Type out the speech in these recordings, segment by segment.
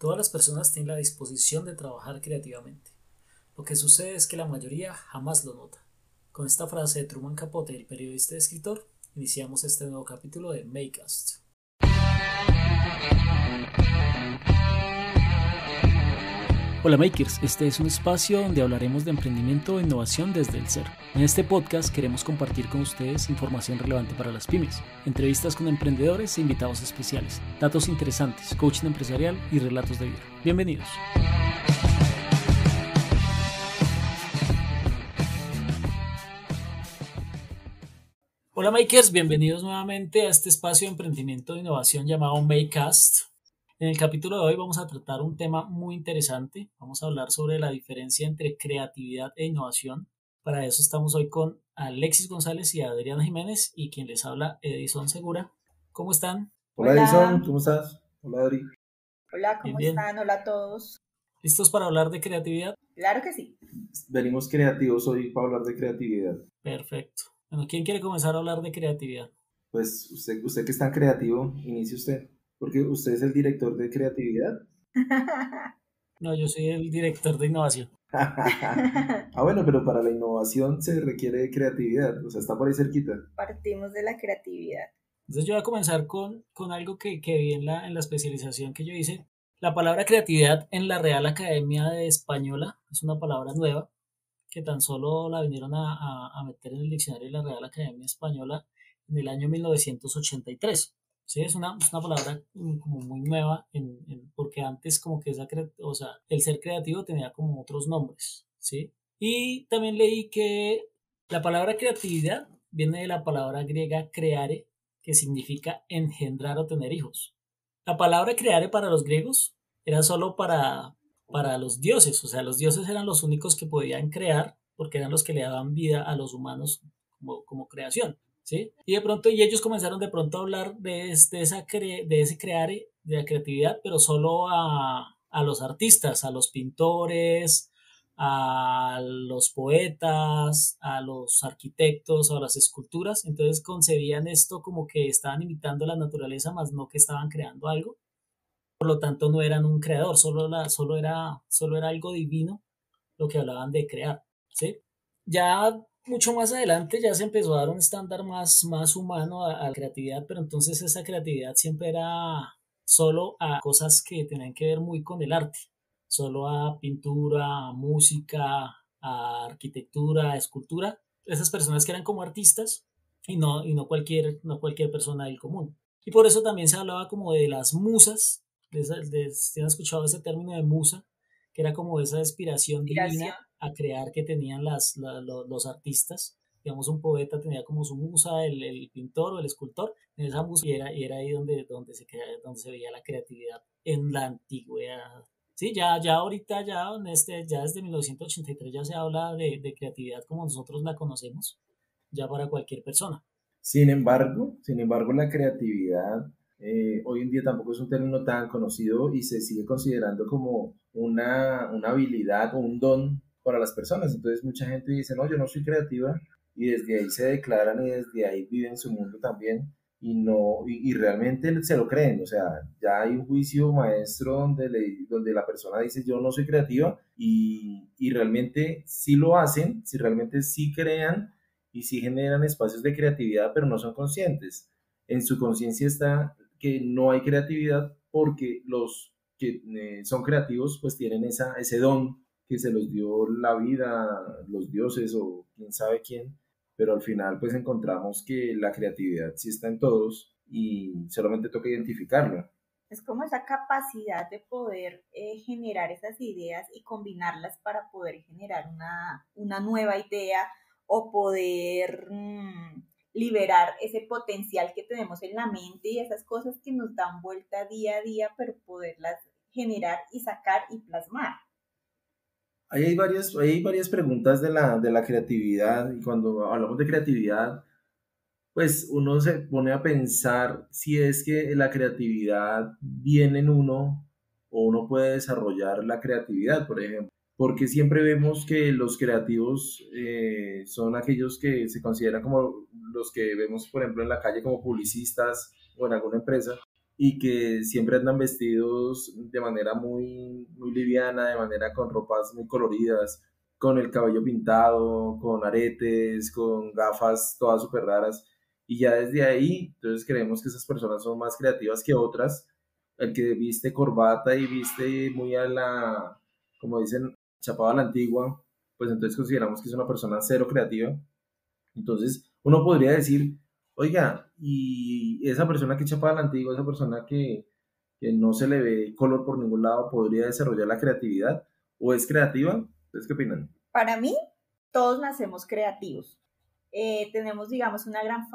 Todas las personas tienen la disposición de trabajar creativamente. Lo que sucede es que la mayoría jamás lo nota. Con esta frase de Truman Capote, el periodista y escritor, iniciamos este nuevo capítulo de Makecast. Hola Makers, este es un espacio donde hablaremos de emprendimiento e innovación desde el ser. En este podcast queremos compartir con ustedes información relevante para las pymes, entrevistas con emprendedores e invitados especiales, datos interesantes, coaching empresarial y relatos de vida. Bienvenidos. Hola Makers, bienvenidos nuevamente a este espacio de emprendimiento e innovación llamado Makecast. En el capítulo de hoy vamos a tratar un tema muy interesante. Vamos a hablar sobre la diferencia entre creatividad e innovación. Para eso estamos hoy con Alexis González y Adriana Jiménez y quien les habla, Edison Segura. ¿Cómo están? Hola Edison, ¿cómo estás? Hola Adri. Hola, ¿cómo están? Hola a todos. ¿Listos para hablar de creatividad? Claro que sí. Venimos creativos hoy para hablar de creatividad. Perfecto. Bueno, ¿quién quiere comenzar a hablar de creatividad? Pues usted que es tan creativo, inicie usted. Porque usted es el director de creatividad. No, yo soy el director de innovación. Bueno, pero para la innovación se requiere creatividad, o sea, está por ahí cerquita. Partimos de la creatividad. Entonces yo voy a comenzar con algo que vi en la especialización que yo hice. La palabra creatividad en la Real Academia de Española es una palabra nueva que tan solo la vinieron a meter en el diccionario de la Real Academia Española en el año 1983. Sí, es una palabra como muy nueva, porque antes como que el ser creativo tenía como otros nombres, ¿sí? Y también leí que la palabra creatividad viene de la palabra griega creare, que significa engendrar o tener hijos. La palabra creare para los griegos era solo para los dioses, o sea, los dioses eran los únicos que podían crear porque eran los que le daban vida a los humanos como creación. ¿Sí? Y de pronto, y ellos comenzaron de pronto a hablar de ese creare, de la creatividad, pero solo a los artistas, a los pintores, a los poetas, a los arquitectos, a las esculturas. Entonces concebían esto como que estaban imitando la naturaleza, más no que estaban creando algo. Por lo tanto, no eran un creador, solo era algo divino lo que hablaban de crear. ¿Sí? Ya mucho más adelante ya se empezó a dar un estándar más humano a la creatividad, pero entonces esa creatividad siempre era solo a cosas que tenían que ver muy con el arte, solo a pintura, a música, a arquitectura, a escultura, esas personas que eran como artistas no cualquier persona del común. Y por eso también se hablaba como de las musas, si han escuchado ese término de musa, que era como esa inspiración divina a crear que tenían los artistas. Digamos, un poeta tenía como su musa, el pintor o el escultor, en esa musa, y era ahí donde se veía la creatividad en la antigüedad. Sí, ya ahorita, ya desde 1983 ya se habla de creatividad como nosotros la conocemos, ya para cualquier persona. Sin embargo, la creatividad hoy en día tampoco es un término tan conocido y se sigue considerando como una habilidad o un don para las personas. Entonces mucha gente dice, no, yo no soy creativa, y desde ahí se declaran y desde ahí viven su mundo también, y realmente se lo creen. O sea, ya hay un juicio maestro donde la persona dice, yo no soy creativa, y realmente sí lo hacen, si realmente sí crean y sí generan espacios de creatividad, pero no son conscientes. En su conciencia está que no hay creatividad porque los que son creativos pues tienen ese don que se los dio la vida, los dioses o quién sabe quién, pero al final pues encontramos que la creatividad sí está en todos y solamente toca identificarla. Es como esa capacidad de poder generar esas ideas y combinarlas para poder generar una nueva idea o poder liberar ese potencial que tenemos en la mente y esas cosas que nos dan vuelta día a día, pero poderlas generar y sacar y plasmar. Ahí hay varias preguntas de la creatividad, y cuando hablamos de creatividad, pues uno se pone a pensar si es que la creatividad viene en uno o uno puede desarrollar la creatividad, por ejemplo. Porque siempre vemos que los creativos son aquellos que se consideran como los que vemos, por ejemplo, en la calle como publicistas o en alguna empresa, y que siempre andan vestidos de manera muy liviana, de manera con ropas muy coloridas, con el cabello pintado, con aretes, con gafas todas súper raras. Y ya desde ahí, entonces creemos que esas personas son más creativas que otras. El que viste corbata y viste muy a la, como dicen, chapado a la antigua, pues entonces consideramos que es una persona cero creativa. Entonces, uno podría decir, oiga, y esa persona que chapa a la antigua, esa persona que no se le ve color por ningún lado, ¿podría desarrollar la creatividad? ¿O es creativa? ¿Ustedes qué opinan? Para mí, todos nacemos creativos. Tenemos, digamos, una gran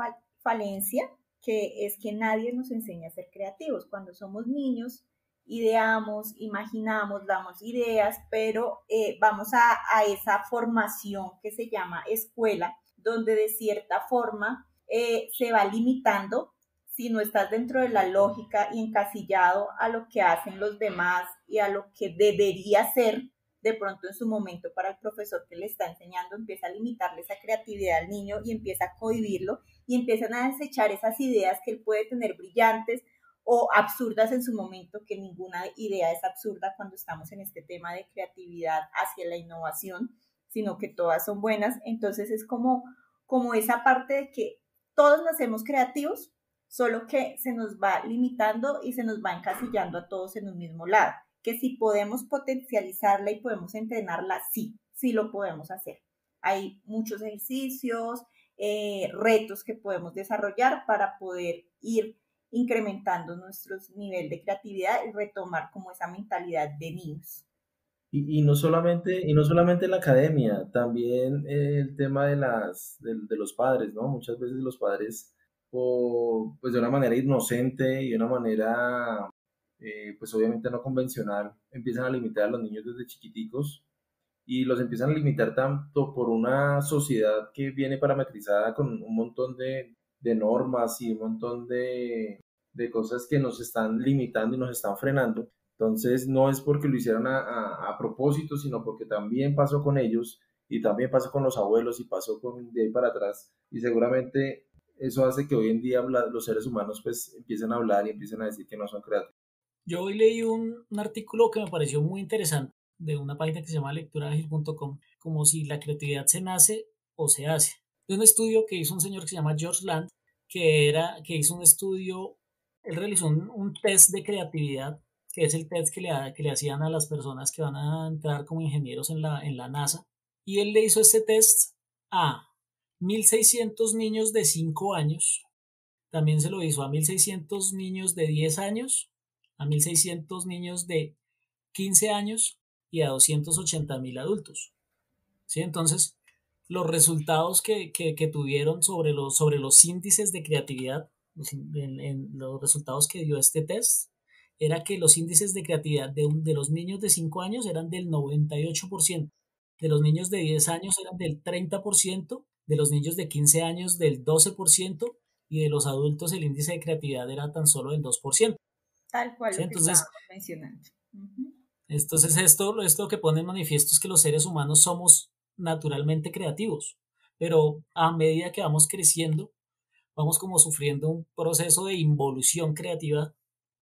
falencia que es que nadie nos enseña a ser creativos. Cuando somos niños, ideamos, imaginamos, damos ideas, pero vamos a esa formación que se llama escuela, donde de cierta forma se va limitando si no estás dentro de la lógica y encasillado a lo que hacen los demás y a lo que debería ser, de pronto en su momento para el profesor que le está enseñando empieza a limitarle esa creatividad al niño y empieza a cohibirlo y empiezan a desechar esas ideas que él puede tener brillantes o absurdas en su momento, que ninguna idea es absurda cuando estamos en este tema de creatividad hacia la innovación, sino que todas son buenas. Entonces es como esa parte de que todos nacemos creativos, solo que se nos va limitando y se nos va encasillando a todos en un mismo lado, que si podemos potencializarla y podemos entrenarla, sí, sí lo podemos hacer. Hay muchos ejercicios, retos que podemos desarrollar para poder ir incrementando nuestro nivel de creatividad y retomar como esa mentalidad de niños. Y no solamente en la academia, también el tema de los padres, ¿no? Muchas veces los padres, pues de una manera inocente y de una manera, pues obviamente no convencional, empiezan a limitar a los niños desde chiquiticos y los empiezan a limitar tanto por una sociedad que viene parametrizada con un montón de normas y un montón de cosas que nos están limitando y nos están frenando. Entonces, no es porque lo hicieron a propósito, sino porque también pasó con ellos y también pasó con los abuelos y pasó de ahí para atrás. Y seguramente eso hace que hoy en día los seres humanos pues empiecen a hablar y empiecen a decir que no son creativos. Yo hoy leí un artículo que me pareció muy interesante de una página que se llama lecturaagil.com, como si la creatividad se nace o se hace. De un estudio que hizo un señor que se llama George Land, que hizo un estudio, él realizó un test de creatividad, que es el test que le hacían a las personas que van a entrar como ingenieros en la NASA. Y él le hizo este test a 1.600 niños de 5 años, también se lo hizo a 1.600 niños de 10 años, a 1.600 niños de 15 años y a 280.000 adultos. ¿Sí? Entonces, los resultados que tuvieron sobre los índices de creatividad, los resultados que dio este test, era que los índices de creatividad de los niños de 5 años eran del 98%, de los niños de 10 años eran del 30%, de los niños de 15 años del 12% y de los adultos el índice de creatividad era tan solo del 2%. Tal cual ¿Sí? lo que Entonces, estábamos mencionando. Uh-huh. esto que pone en manifiesto es que los seres humanos somos naturalmente creativos, pero a medida que vamos creciendo, vamos como sufriendo un proceso de involución creativa,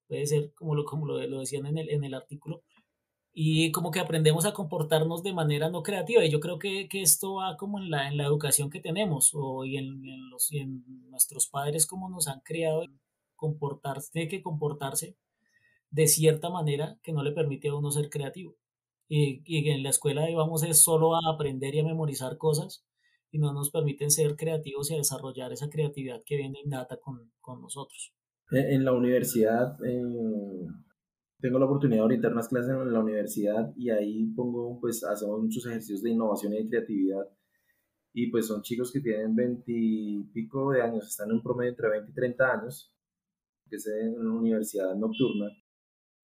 puede ser lo decían en el artículo, y como que aprendemos a comportarnos de manera no creativa. Y yo creo que esto va como en la educación que tenemos y en nuestros padres, como nos han creado, comportarse, tiene que comportarse de cierta manera que no le permite a uno ser creativo. Y en la escuela íbamos es solo a aprender y a memorizar cosas y no nos permiten ser creativos y a desarrollar esa creatividad que viene innata con nosotros. En la universidad, tengo la oportunidad de orientar unas clases en la universidad y ahí pues hacemos muchos ejercicios de innovación y de creatividad. Y pues son chicos que tienen 20 y pico de años, están en un promedio entre 20 y 30 años, que es en una universidad nocturna.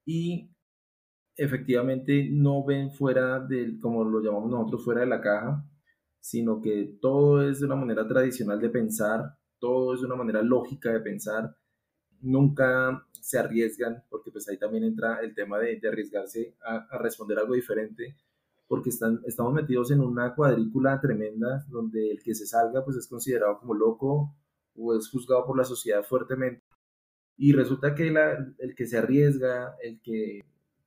Y efectivamente no ven fuera del, como lo llamamos nosotros, fuera de la caja, sino que todo es de una manera tradicional de pensar, todo es de una manera lógica de pensar, nunca se arriesgan, porque pues ahí también entra el tema de arriesgarse a responder algo diferente, porque estamos metidos en una cuadrícula tremenda donde el que se salga pues es considerado como loco o es juzgado por la sociedad fuertemente. Y resulta que el que se arriesga, el que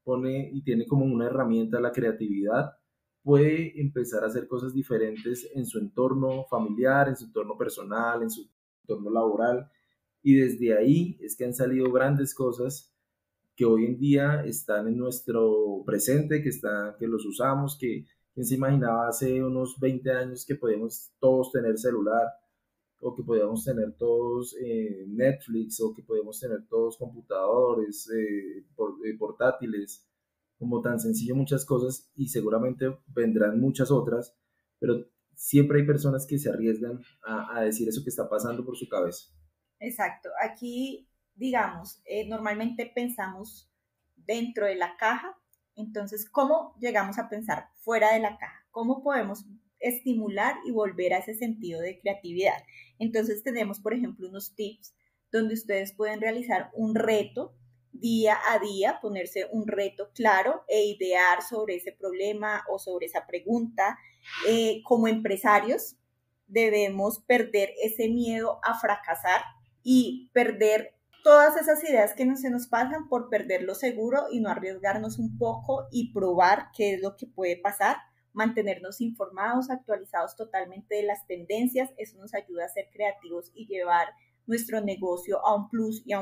pone y tiene como una herramienta la creatividad, puede empezar a hacer cosas diferentes en su entorno familiar, en su entorno personal, en su entorno laboral. Y desde ahí es que han salido grandes cosas que hoy en día están en nuestro presente, que los usamos, que quién se imaginaba hace unos 20 años que podíamos todos tener celular, o que podíamos tener todos Netflix, o que podíamos tener todos computadores, portátiles, como tan sencillo muchas cosas, y seguramente vendrán muchas otras, pero siempre hay personas que se arriesgan a decir eso que está pasando por su cabeza. Exacto. Aquí, digamos, normalmente pensamos dentro de la caja. Entonces, ¿cómo llegamos a pensar fuera de la caja? ¿Cómo podemos estimular y volver a ese sentido de creatividad? Entonces, tenemos, por ejemplo, unos tips donde ustedes pueden realizar un reto día a día, ponerse un reto claro e idear sobre ese problema o sobre esa pregunta. Como empresarios, debemos perder ese miedo a fracasar y perder todas esas ideas que se nos pasan por perder lo seguro y no arriesgarnos un poco y probar qué es lo que puede pasar, mantenernos informados, actualizados totalmente de las tendencias. Eso nos ayuda a ser creativos y llevar nuestro negocio a un plus y a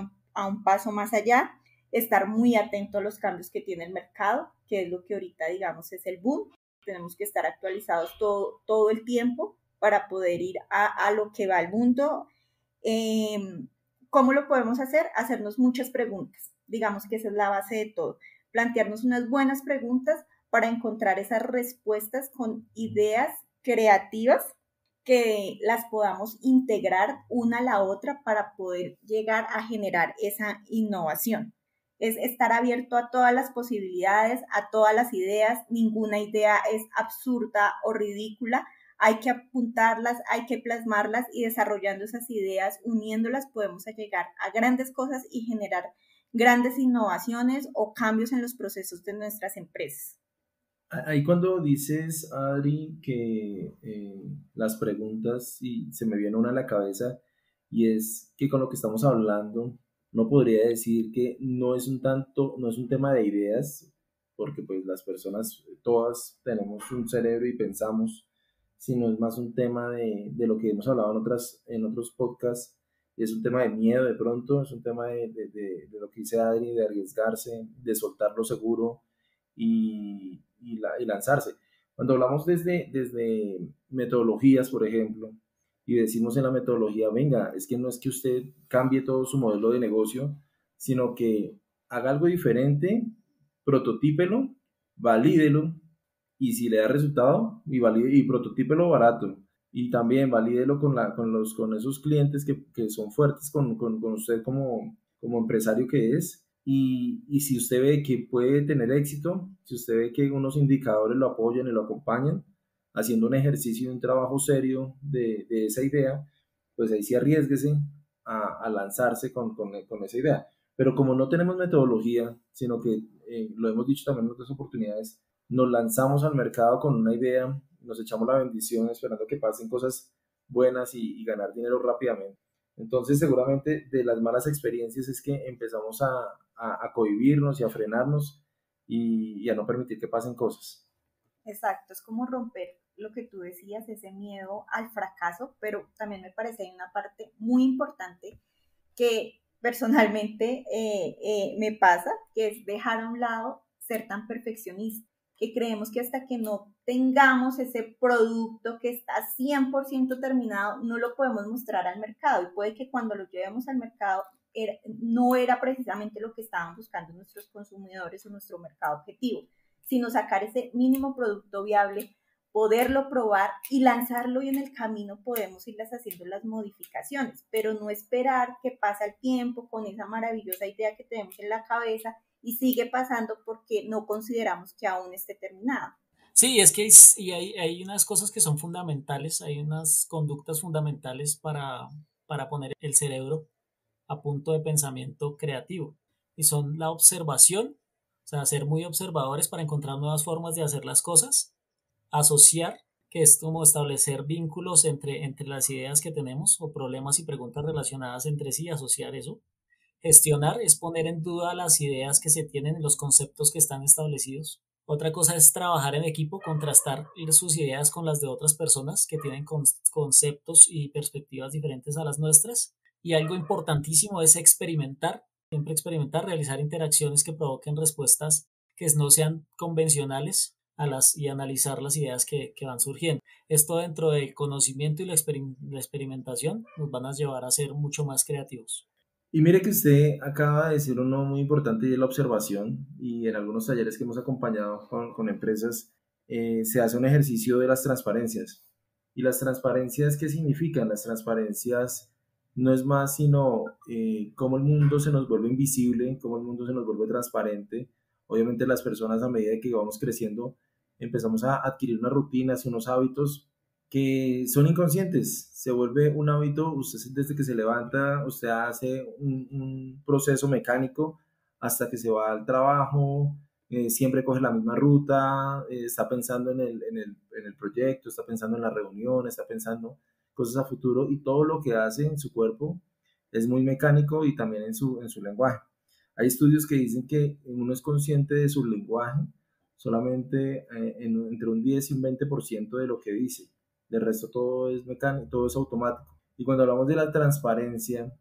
un paso más allá. Estar muy atento a los cambios que tiene el mercado, que es lo que ahorita, digamos, es el boom. Tenemos que estar actualizados todo el tiempo para poder ir a lo que va el mundo. Eh, ¿Cómo lo podemos hacer? Hacernos muchas preguntas. Digamos que esa es la base de todo. Plantearnos unas buenas preguntas para encontrar esas respuestas con ideas creativas que las podamos integrar una a la otra para poder llegar a generar esa innovación. Es estar abierto a todas las posibilidades, a todas las ideas. Ninguna idea es absurda o ridícula. Hay que apuntarlas, hay que plasmarlas y desarrollando esas ideas, uniéndolas, podemos llegar a grandes cosas y generar grandes innovaciones o cambios en los procesos de nuestras empresas. Ahí cuando dices, Adri, que las preguntas, y se me viene una a la cabeza, y es que con lo que estamos hablando, no podría decir que no es un tanto, no es un tema de ideas, porque pues las personas todas tenemos un cerebro y pensamos, sino es más un tema de lo que hemos hablado en otros podcasts, y es un tema de miedo de pronto, es un tema de lo que dice Adri, de arriesgarse, de soltar lo seguro y lanzarse. Cuando hablamos desde metodologías, por ejemplo, y decimos en la metodología, venga, es que no es que usted cambie todo su modelo de negocio, sino que haga algo diferente, prototípelo, valídelo, y si le da resultado, y prototípelo barato. Y también valídelo con esos clientes que son fuertes con usted como empresario que es. Y si usted ve que puede tener éxito, si usted ve que unos indicadores lo apoyan y lo acompañan, haciendo un ejercicio y un trabajo serio de esa idea, pues ahí sí arriesguese a lanzarse con esa idea. Pero como no tenemos metodología, sino que lo hemos dicho también en otras oportunidades, nos lanzamos al mercado con una idea, nos echamos la bendición esperando que pasen cosas buenas y ganar dinero rápidamente. Entonces, seguramente de las malas experiencias es que empezamos a cohibirnos y a frenarnos y a no permitir que pasen cosas. Exacto, es como romper lo que tú decías, ese miedo al fracaso, pero también me parece hay una parte muy importante que personalmente me pasa, que es dejar a un lado ser tan perfeccionista, que creemos que hasta que no tengamos ese producto que está 100% terminado, no lo podemos mostrar al mercado y puede que cuando lo llevemos al mercado no era precisamente lo que estaban buscando nuestros consumidores o nuestro mercado objetivo, sino sacar ese mínimo producto viable, poderlo probar y lanzarlo y en el camino podemos irlas haciendo las modificaciones, pero no esperar que pase el tiempo con esa maravillosa idea que tenemos en la cabeza y sigue pasando porque no consideramos que aún esté terminado. Sí, es que hay unas cosas que son fundamentales, hay unas conductas fundamentales para poner el cerebro a punto de pensamiento creativo. Y son la observación, o sea, ser muy observadores para encontrar nuevas formas de hacer las cosas, asociar, que es como establecer vínculos entre las ideas que tenemos o problemas y preguntas relacionadas entre sí, asociar eso, Gestionar es poner en duda las ideas que se tienen, los conceptos que están establecidos. Otra cosa es trabajar en equipo, contrastar sus ideas con las de otras personas que tienen conceptos y perspectivas diferentes a las nuestras. Y algo importantísimo es experimentar, siempre experimentar, realizar interacciones que provoquen respuestas que no sean convencionales y analizar las ideas que van surgiendo. Esto dentro del conocimiento y la experimentación nos van a llevar a ser mucho más creativos. Y mire que usted acaba de decir uno muy importante y es la observación. Y en algunos talleres que hemos acompañado con empresas, se hace un ejercicio de las transparencias. ¿Y las transparencias qué significan? Las transparencias no es más sino cómo el mundo se nos vuelve invisible, cómo el mundo se nos vuelve transparente. Obviamente las personas a medida que vamos creciendo empezamos a adquirir unas rutinas y unos hábitos que son inconscientes. Se vuelve un hábito, usted desde que se levanta, usted hace un proceso mecánico hasta que se va al trabajo, siempre coge la misma ruta, está pensando en el proyecto, está pensando en la reunión, está pensando cosas a futuro y todo lo que hace en su cuerpo es muy mecánico y también en su lenguaje. Hay estudios que dicen que uno es consciente de su lenguaje solamente entre un 10 y un 20% de lo que dice. De resto todo es mecánico, todo es automático. Y cuando hablamos de la transparencia,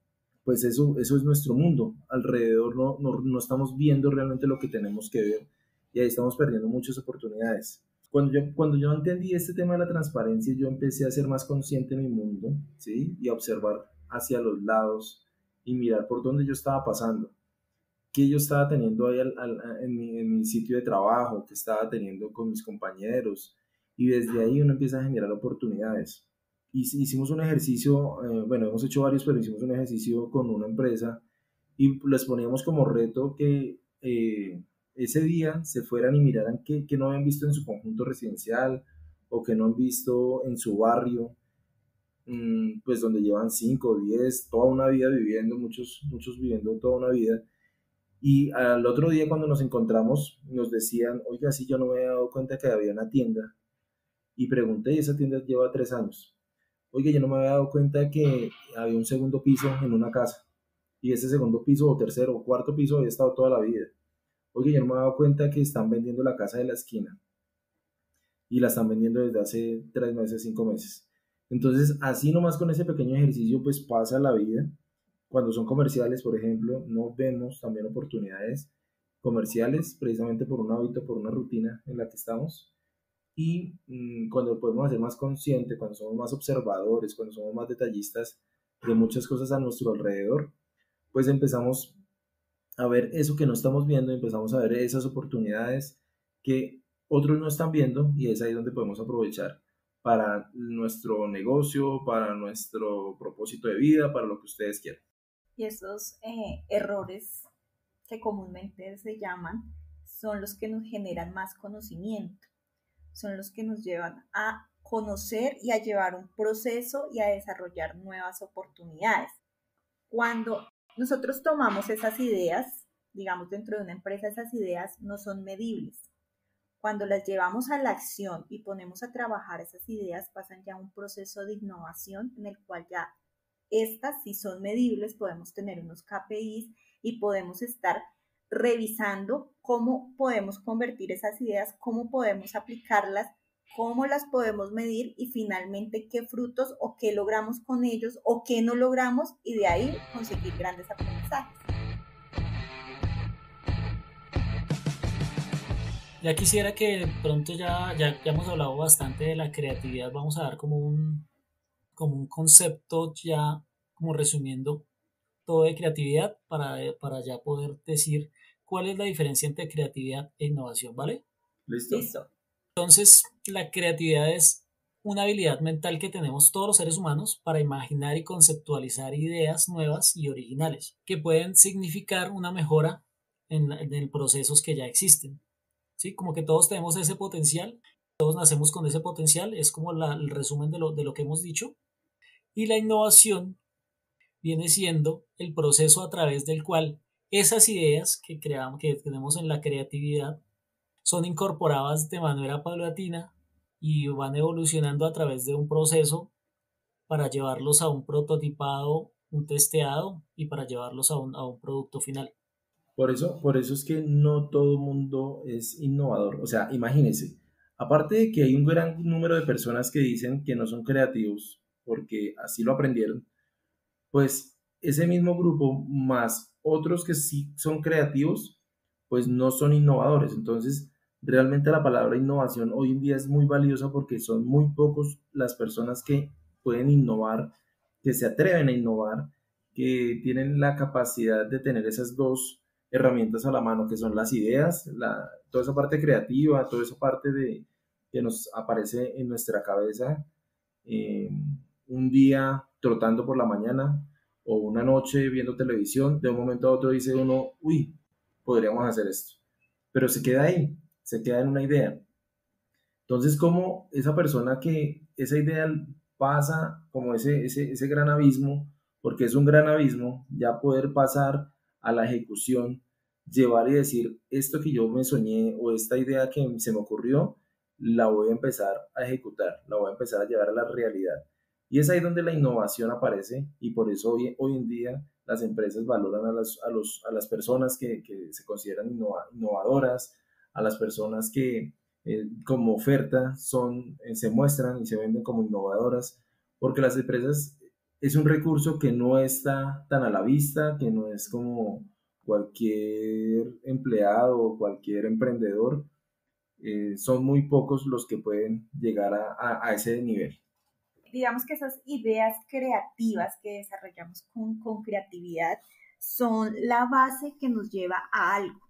pues eso es nuestro mundo. Alrededor no estamos viendo realmente lo que tenemos que ver y ahí estamos perdiendo muchas oportunidades. Cuando yo entendí este tema de la transparencia, yo empecé a ser más consciente de mi mundo, ¿sí? Y a observar hacia los lados y mirar por dónde yo estaba pasando, qué yo estaba teniendo ahí en mi sitio de trabajo, qué estaba teniendo con mis compañeros. Y desde ahí uno empieza a generar oportunidades. Hicimos un ejercicio, bueno, hemos hecho varios, pero hicimos un ejercicio con una empresa y les poníamos como reto que ese día se fueran y miraran qué no habían visto en su conjunto residencial o que no han visto en su barrio, pues donde llevan 5 10 toda una vida viviendo, muchos viviendo toda una vida. Y al otro día cuando nos encontramos nos decían, oiga, sí, yo no me había dado cuenta que había una tienda. Y pregunté, y esa tienda lleva 3 años. Oiga, yo no me había dado cuenta que había un segundo piso en una casa. Y ese segundo piso o tercero o cuarto piso había estado toda la vida. Oiga, yo no me había dado cuenta que están vendiendo la casa de la esquina. Y la están vendiendo desde hace 3 meses, 5 meses. Entonces, así nomás con ese pequeño ejercicio, pues pasa la vida. Cuando son comerciales, por ejemplo, no vemos también oportunidades comerciales precisamente por un hábito, por una rutina en la que estamos. Y cuando podemos ser más conscientes, cuando somos más observadores, cuando somos más detallistas de muchas cosas a nuestro alrededor, pues empezamos a ver eso que no estamos viendo, empezamos a ver esas oportunidades que otros no están viendo y es ahí donde podemos aprovechar para nuestro negocio, para nuestro propósito de vida, para lo que ustedes quieran. Y esos errores que comúnmente se llaman son los que nos generan más conocimiento, son los que nos llevan a conocer y a llevar un proceso y a desarrollar nuevas oportunidades. Cuando nosotros tomamos esas ideas, digamos dentro de una empresa, esas ideas no son medibles. Cuando las llevamos a la acción y ponemos a trabajar esas ideas, pasan ya a un proceso de innovación en el cual ya estas, si son medibles, podemos tener unos KPIs y podemos estar revisando cómo podemos convertir esas ideas, cómo podemos aplicarlas, cómo las podemos medir y finalmente qué frutos o qué logramos con ellos o qué no logramos y de ahí conseguir grandes aprendizajes. Ya quisiera que de pronto ya hemos hablado bastante de la creatividad, vamos a dar como un concepto ya, como resumiendo todo de creatividad para ya poder decir cuál es la diferencia entre creatividad e innovación, ¿vale? ¿Listo? Listo. Entonces, la creatividad es una habilidad mental que tenemos todos los seres humanos para imaginar y conceptualizar ideas nuevas y originales, que pueden significar una mejora en procesos que ya existen. ¿Sí? Como que todos tenemos ese potencial, todos nacemos con ese potencial, es como el resumen de lo que hemos dicho. Y la innovación viene siendo el proceso a través del cual esas ideas que creamos, que tenemos en la creatividad, son incorporadas de manera paulatina y van evolucionando a través de un proceso para llevarlos a un prototipado un testeado y para llevarlos a un producto final. Por eso es que no todo mundo es innovador. O sea, imagínense, aparte de que hay un gran número de personas que dicen que no son creativos porque así lo aprendieron, pues ese mismo grupo más otros que sí son creativos, pues no son innovadores. Entonces, realmente la palabra innovación hoy en día es muy valiosa porque son muy pocos las personas que pueden innovar, que se atreven a innovar, que tienen la capacidad de tener esas dos herramientas a la mano, que son las ideas, toda esa parte creativa, toda esa parte de, que nos aparece en nuestra cabeza eh, un día trotando por la mañana o una noche viendo televisión, de un momento a otro dice uno, uy, podríamos hacer esto, pero se queda ahí, se queda en una idea. Entonces, como esa persona que esa idea pasa como ese gran abismo, porque es un gran abismo, ya poder pasar a la ejecución, llevar y decir, esto que yo me soñé o esta idea que se me ocurrió, la voy a empezar a ejecutar, la voy a empezar a llevar a la realidad. Y es ahí donde la innovación aparece y por eso hoy en día las empresas valoran a las personas que se consideran innovadoras, a las personas que como oferta se muestran y se venden como innovadoras, porque las empresas es un recurso que no está tan a la vista, que no es como cualquier empleado o cualquier emprendedor, son muy pocos los que pueden llegar a ese nivel. Digamos que esas ideas creativas que desarrollamos con creatividad son la base que nos lleva a algo,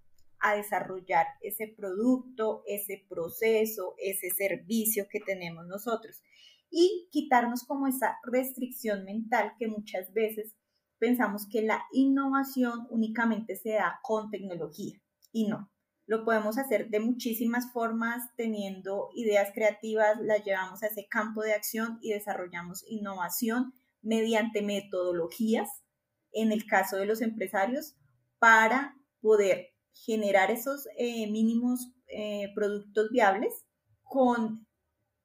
a desarrollar ese producto, ese proceso, ese servicio que tenemos nosotros y quitarnos como esa restricción mental que muchas veces pensamos que la innovación únicamente se da con tecnología y no. Lo podemos hacer de muchísimas formas, teniendo ideas creativas, las llevamos a ese campo de acción y desarrollamos innovación mediante metodologías, en el caso de los empresarios, para poder generar esos mínimos productos viables con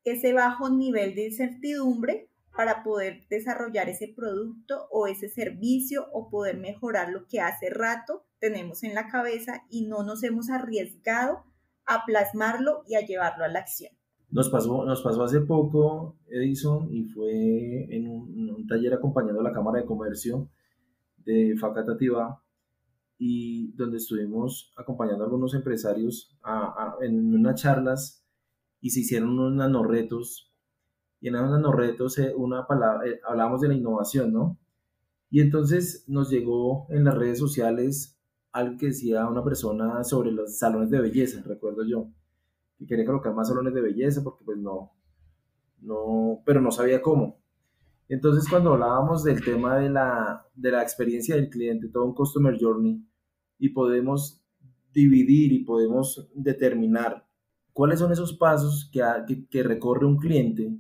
ese bajo nivel de incertidumbre para poder desarrollar ese producto o ese servicio o poder mejorar lo que hace rato tenemos en la cabeza y no nos hemos arriesgado a plasmarlo y a llevarlo a la acción. Nos pasó hace poco, Edison, y fue en un taller acompañando a la Cámara de Comercio de Facatativá, y donde estuvimos acompañando a algunos empresarios en unas charlas y se hicieron unos nanorretos. Y en esos nanorretos una palabra, hablábamos de la innovación, ¿no? Y entonces nos llegó en las redes sociales algo que decía una persona sobre los salones de belleza, recuerdo yo, que quería colocar más salones de belleza porque pues pero no sabía cómo. Entonces cuando hablábamos del tema de la experiencia del cliente, todo un customer journey, y podemos dividir y podemos determinar cuáles son esos pasos que recorre un cliente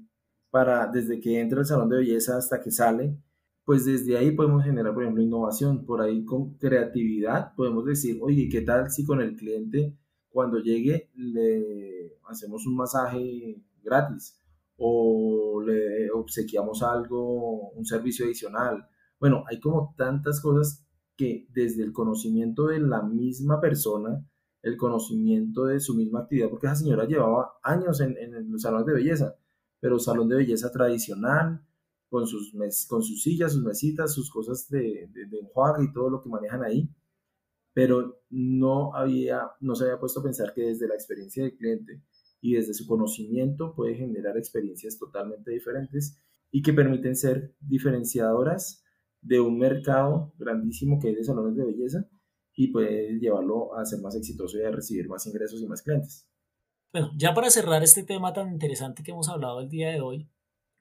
desde que entra al salón de belleza hasta que sale, pues desde ahí podemos generar, por ejemplo, innovación. Por ahí con creatividad podemos decir, oye, ¿qué tal si con el cliente cuando llegue le hacemos un masaje gratis o le obsequiamos algo, un servicio adicional? Bueno, hay como tantas cosas que desde el conocimiento de la misma persona, el conocimiento de su misma actividad, porque esa señora llevaba años en los salones de belleza, pero salón de belleza tradicional, con sus sillas, sus mesitas, sus cosas de enjuague y todo lo que manejan ahí, pero no se había puesto a pensar que desde la experiencia del cliente y desde su conocimiento puede generar experiencias totalmente diferentes y que permiten ser diferenciadoras de un mercado grandísimo que es de salones de belleza y puede llevarlo a ser más exitoso y a recibir más ingresos y más clientes. Bueno, ya para cerrar este tema tan interesante que hemos hablado el día de hoy,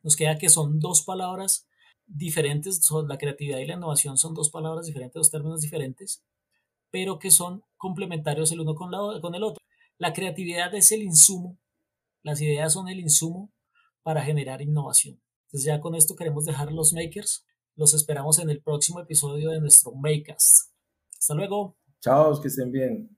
nos queda que son dos palabras diferentes, la creatividad y la innovación son dos palabras diferentes, dos términos diferentes, pero que son complementarios el uno con el otro. La creatividad es el insumo, las ideas son el insumo para generar innovación. Entonces ya con esto queremos dejar los makers. Los esperamos en el próximo episodio de nuestro Makecast. Hasta luego. Chao, que estén bien.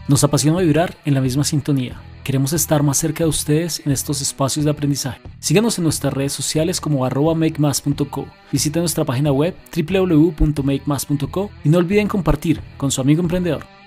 Nos apasiona vibrar en la misma sintonía. Queremos estar más cerca de ustedes en estos espacios de aprendizaje. Síganos en nuestras redes sociales como @makemas.co. Visiten nuestra página web www.makemas.co y no olviden compartir con su amigo emprendedor.